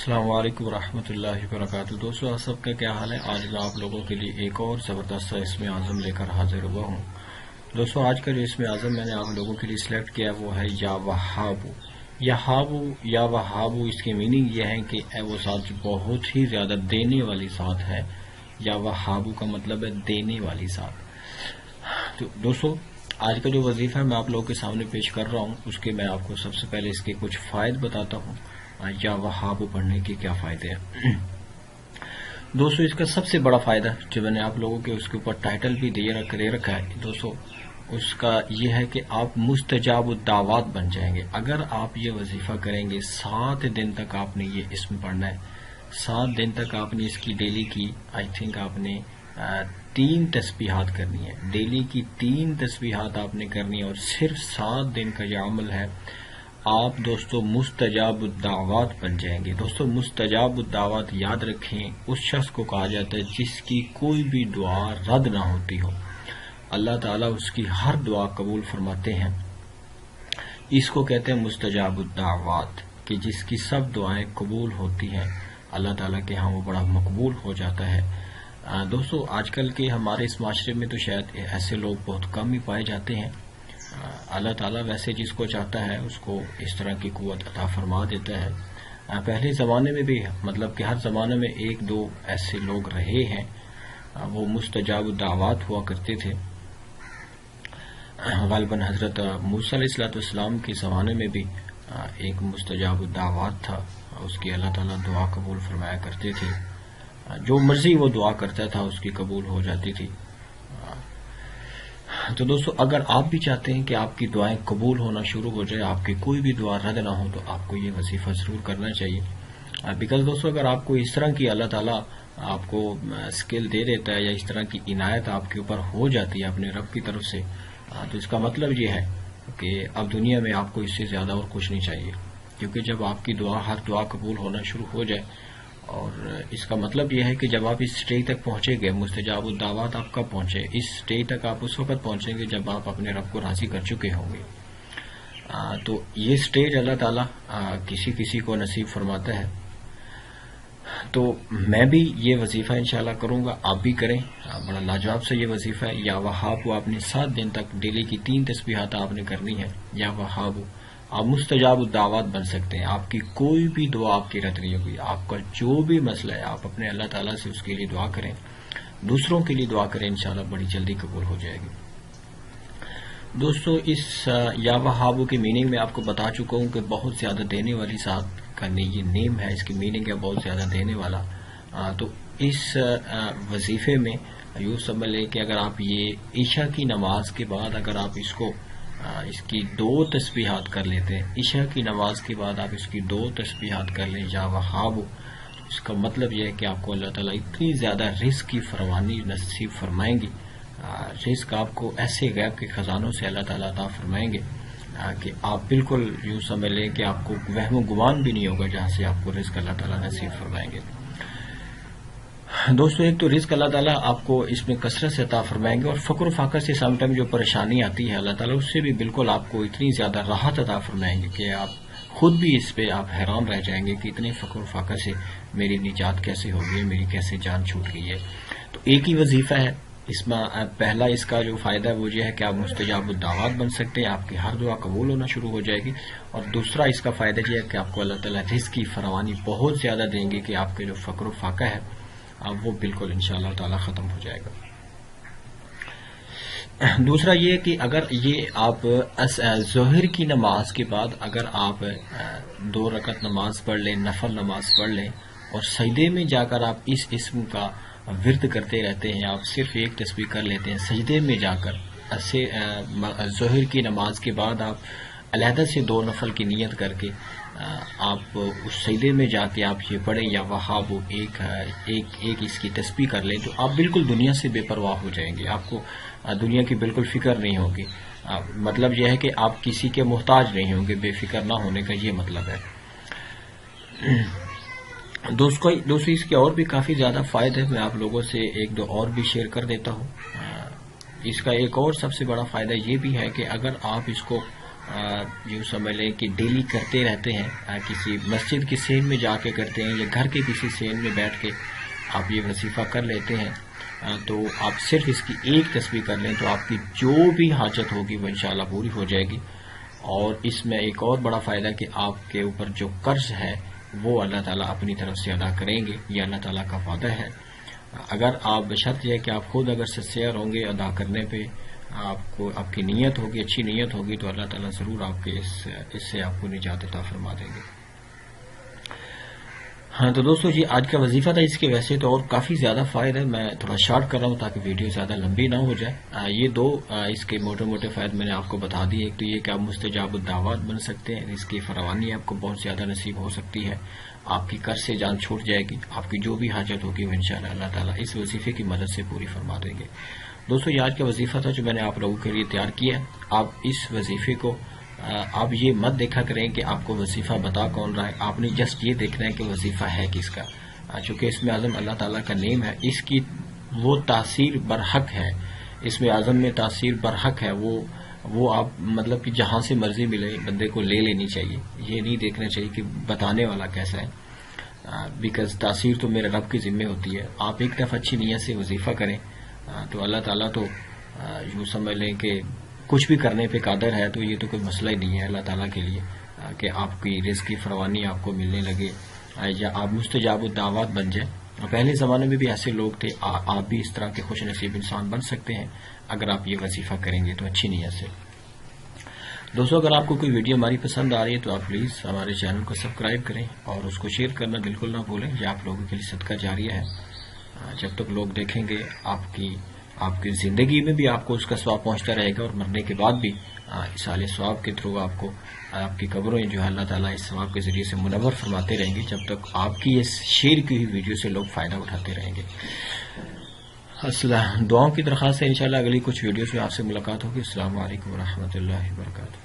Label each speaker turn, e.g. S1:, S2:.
S1: السلام علیکم ورحمۃ اللہ وبرکاتہ۔ دوستو آپ سب کا کیا حال ہے؟ آج میں آپ لوگوں کے لیے ایک اور زبردست اسم اعظم لے کر حاضر ہوا ہوں۔ دوستو آج کا جو اسم اعظم میں نے آپ لوگوں کے لیے سلیکٹ کیا وہ ہے یا وہابو۔ یا وہابو، اس کی میننگ یہ ہے کہ وہ ذات جو بہت ہی زیادہ دینے والی ذات ہے۔ یا وہابو کا مطلب ہے دینے والی ذات۔ تو دوستو آج کا جو وظیفہ میں آپ لوگوں کے سامنے پیش کر رہا ہوں اس کے میں آپ کو سب سے پہلے اس کے کچھ فائد بتاتا ہوں۔ یا وہابو پڑھنے کے کیا فائدے ہیں؟ دوستو اس کا سب سے بڑا فائدہ جو میں نے آپ لوگوں کے اس کے اوپر ٹائٹل بھی دے رکھا ہے دوستو، اس کا یہ ہے کہ آپ مستجاب الدعوات بن جائیں گے اگر آپ یہ وظیفہ کریں گے۔ 7 دن تک آپ نے یہ اسم پڑھنا ہے۔ 7 دن تک آپ نے اس کی ڈیلی کی آپ نے 3 تسبیحات کرنی ہے۔ ڈیلی کی 3 تسبیحات آپ نے کرنی ہے اور صرف 7 دن کا یہ عمل ہے، آپ دوستو مستجاب الدعوات بن جائیں گے۔ دوستو مستجاب الدعوات یاد رکھیں، اس شخص کو کہا جاتا ہے جس کی کوئی بھی دعا رد نہ ہوتی ہو، اللہ تعالیٰ اس کی ہر دعا قبول فرماتے ہیں۔ اس کو کہتے ہیں مستجاب الدعوات، کہ جس کی سب دعائیں قبول ہوتی ہیں، اللہ تعالیٰ کے ہاں وہ بڑا مقبول ہو جاتا ہے۔ دوستو آج کل کے ہمارے اس معاشرے میں تو شاید ایسے لوگ بہت کم ہی پائے جاتے ہیں۔ اللہ تعالیٰ ویسے جس کو چاہتا ہے اس کو اس طرح کی قوت عطا فرما دیتا ہے۔ پہلے زمانے میں بھی مطلب کہ ہر زمانے میں 1-2 ایسے لوگ رہے ہیں، وہ مستجاب الدعوات ہوا کرتے تھے۔ غالباً حضرت موسیٰ علیہ السلام کے زمانے میں بھی ایک مستجاب الدعوات تھا، اس کی اللہ تعالیٰ دعا قبول فرمایا کرتے تھے، جو مرضی وہ دعا کرتا تھا اس کی قبول ہو جاتی تھی۔ تو دوستو اگر آپ بھی چاہتے ہیں کہ آپ کی دعائیں قبول ہونا شروع ہو جائے، آپ کی کوئی بھی دعا رد نہ ہو، تو آپ کو یہ وظیفہ ضرور کرنا چاہیے۔ بیکاز دوستو اگر آپ کو اس طرح کی اللہ تعالیٰ آپ کو اسکل دے دیتا ہے یا اس طرح کی عنایت آپ کے اوپر ہو جاتی ہے اپنے رب کی طرف سے، تو اس کا مطلب یہ ہے کہ اب دنیا میں آپ کو اس سے زیادہ اور کچھ نہیں چاہیے، کیونکہ جب آپ کی ہر دعا قبول ہونا شروع ہو جائے، اور اس کا مطلب یہ ہے کہ جب آپ اس سٹیج تک پہنچے گے، مستجاب الدعوات آپ کب پہنچے؟ اس سٹیج تک آپ اس وقت پہنچیں گے جب آپ اپنے رب کو راضی کر چکے ہوں گے۔ تو یہ سٹیج اللہ تعالیٰ کسی کو نصیب فرماتا ہے۔ تو میں بھی یہ وظیفہ انشاءاللہ کروں گا، آپ بھی کریں، بڑا لاجواب سے یہ وظیفہ ہے۔ یا وہابو آپ نے 7 دن تک ڈیلی کی 3 تسبیحات آپ نے کرنی ہے۔ یا وہابو آپ مستجاب الدعوات بن سکتے ہیں، آپ کی کوئی بھی دعا آپ کی رد نہیں ہوگی۔ آپ کا جو بھی مسئلہ ہے آپ اپنے اللہ تعالیٰ سے اس کے لیے دعا کریں، دوسروں کے لیے دعا کریں، انشاءاللہ بڑی جلدی قبول ہو جائے گی۔ دوستو اس یا وہابو کی میننگ میں آپ کو بتا چکا ہوں کہ بہت زیادہ دینے والی ذات کا یہ نیم ہے، اس کی میننگ ہے بہت زیادہ دینے والا۔ تو اس وظیفے میں یوں سمجھ لیں کہ اگر آپ یہ عشاء کی نماز کے بعد اگر آپ اس کی 2 تسبیحات کر لیتے ہیں، عشاء کی نماز کے بعد آپ اس کی 2 تسبیحات کر لیں یا وہابو، اس کا مطلب یہ ہے کہ آپ کو اللہ تعالیٰ اتنی زیادہ رزق کی فراوانی نصیب فرمائیں گی، رزق آپ کو ایسے غیب کے خزانوں سے اللہ تعالیٰ عطا فرمائیں گے کہ آپ بالکل یوں سمجھ لیں کہ آپ کو وہم و گمان بھی نہیں ہوگا جہاں سے آپ کو رزق اللہ تعالیٰ نصیب فرمائیں گے۔ دوستو ایک تو رزق اللہ تعالیٰ آپ کو اس میں کثرت سے عطا فرمائیں گے، اور فقر و فاقہ سے سم ٹائم جو پریشانی آتی ہے اللہ تعالیٰ اس سے بھی بالکل آپ کو اتنی زیادہ راحت عطا فرمائیں گے کہ آپ خود بھی اس پہ آپ حیران رہ جائیں گے کہ اتنے فقر و فاقہ سے میری نجات کیسے ہوگی ہے، میری کیسے جان چھوٹ گئی ہے۔ تو ایک ہی وظیفہ ہے اس میں، پہلا اس کا جو فائدہ ہے وہ یہ ہے کہ آپ مستجاب الدعوات بن سکتے ہیں، آپ کی ہر دعا قبول ہونا شروع ہو جائے گی، اور دوسرا اس کا فائدہ یہ ہے کہ آپ کو اللہ تعالیٰ رزق کی فراوانی بہت زیادہ دیں گے کہ آپ کے جو فقر و فاقہ ہے وہ بالکل انشاءاللہ تعالیٰ ختم ہو جائے گا۔ دوسرا یہ کہ اگر یہ آپ ظہر کی نماز کے بعد اگر آپ 2 رکعت نماز پڑھ لیں، نفل نماز پڑھ لیں، اور سجدے میں جا کر آپ اس اسم کا ورد کرتے رہتے ہیں، آپ صرف 1 تسبیح کر لیتے ہیں، سجدے میں جا کر ظہر کی نماز کے بعد آپ علیحدہ سے 2 نفل کی نیت کر کے آپ اس سجدے میں جا کے آپ یہ پڑھیں یا وہابو ایک اس کی تسبیح کر لیں، تو آپ بالکل دنیا سے بے پرواہ ہو جائیں گے، آپ کو دنیا کی بالکل فکر نہیں ہوگی۔ مطلب یہ ہے کہ آپ کسی کے محتاج نہیں ہوں گے، بے فکر نہ ہونے کا یہ مطلب ہے۔ دوستو اس کے اور بھی کافی زیادہ فائدے میں آپ لوگوں سے 1-2 اور بھی شیئر کر دیتا ہوں۔ اس کا ایک اور سب سے بڑا فائدہ یہ بھی ہے کہ اگر آپ اس کو یوں سمجھ لیں کہ ڈیلی کرتے رہتے ہیں، کسی مسجد کی سین میں جا کے کرتے ہیں یا گھر کے کسی سین میں بیٹھ کے آپ یہ وظیفہ کر لیتے ہیں، تو آپ صرف اس کی ایک تسبیح کر لیں تو آپ کی جو بھی حاجت ہوگی وہ انشاءاللہ پوری ہو جائے گی۔ اور اس میں ایک اور بڑا فائدہ کہ آپ کے اوپر جو قرض ہے وہ اللہ تعالیٰ اپنی طرف سے ادا کریں گے، یہ اللہ تعالیٰ کا وعدہ ہے۔ اگر آپ بشرط یہ کہ آپ خود اگر سنسیئر ہوں گے ادا کرنے پہ، آپ کی نیت ہوگی، اچھی نیت ہوگی، تو اللہ تعالیٰ ضرور آپ کے اس سے آپ کو نجات عطا فرما دیں گے۔ ہاں تو دوستو جی آج کا وظیفہ تھا، اس کے ویسے تو اور کافی زیادہ فائدہ ہے، میں تھوڑا شارٹ کر رہا ہوں تاکہ ویڈیو زیادہ لمبی نہ ہو جائے۔ یہ دو اس کے موٹے موٹے فائدے میں نے آپ کو بتا دیے۔ ایک تو یہ کہ آپ مستجاب الدعوات بن سکتے ہیں، اس کی فراوانی آپ کو بہت زیادہ نصیب ہو سکتی ہے، آپ کی قرض سے جان چھوٹ جائے گی، آپ کی جو بھی حاجت ہوگی وہ انشاءاللہ اللہ تعالیٰ اس وظیفے کی مدد سے پوری فرما دیں گے۔ دوستو یہ آج کا وظیفہ تھا جو میں نے آپ لوگوں کے لیے تیار کیا ہے۔ آپ اس وظیفے کو آپ یہ مت دیکھا کریں کہ آپ کو وظیفہ بتا کون رہا ہے، آپ نے جسٹ یہ دیکھنا ہے کہ وظیفہ ہے کس کا، چونکہ اسم اعظم اللہ تعالیٰ کا نیم ہے، اس کی وہ تاثیر برحق ہے، اسم اعظم میں تاثیر برحق ہے، وہ آپ مطلب کہ جہاں سے مرضی ملے بندے کو لے لینی چاہیے، یہ نہیں دیکھنا چاہیے کہ بتانے والا کیسا ہے، بیکاز تاثیر تو میرے رب کے ذمہ ہوتی ہے۔ آپ ایک دفعہ اچھی نیت سے وظیفہ کریں تو اللہ تعالیٰ تو یوں سمجھ لیں کہ کچھ بھی کرنے پہ قادر ہے، تو یہ تو کوئی مسئلہ ہی نہیں ہے اللہ تعالیٰ کے لیے کہ آپ کی رزق کی فراوانی آپ کو ملنے لگے یا آپ مستجاب الدعوات بن جائیں۔ پہلے زمانے میں بھی ایسے لوگ تھے، آپ بھی اس طرح کے خوش نصیب انسان بن سکتے ہیں اگر آپ یہ وظیفہ کریں گے تو اچھی نیت سے۔ دوستو اگر آپ کو کوئی ویڈیو ہماری پسند آ رہی ہے تو آپ پلیز ہمارے چینل کو سبسکرائب کریں اور اس کو شیئر کرنا بالکل نہ بھولیں، یہ آپ لوگوں کے لیے صدقہ جاریہ ہے۔ جب تک لوگ دیکھیں گے آپ کی زندگی میں بھی آپ کو اس کا ثواب پہنچتا رہے گا، اور مرنے کے بعد بھی اصال ثواب کے تھرو آپ کو آپ کی قبریں جو ہے اللہ تعالیٰ اس ثواب کے ذریعے سے منور فرماتے رہیں گے، جب تک آپ کی اس شیئر کی ہوئی ویڈیو سے لوگ فائدہ اٹھاتے رہیں گے۔ دعاؤں کی درخواست ہے، انشاءاللہ اگلی کچھ ویڈیوز میں آپ سے ملاقات ہوگی۔ السلام علیکم ورحمۃ اللہ وبرکاتہ۔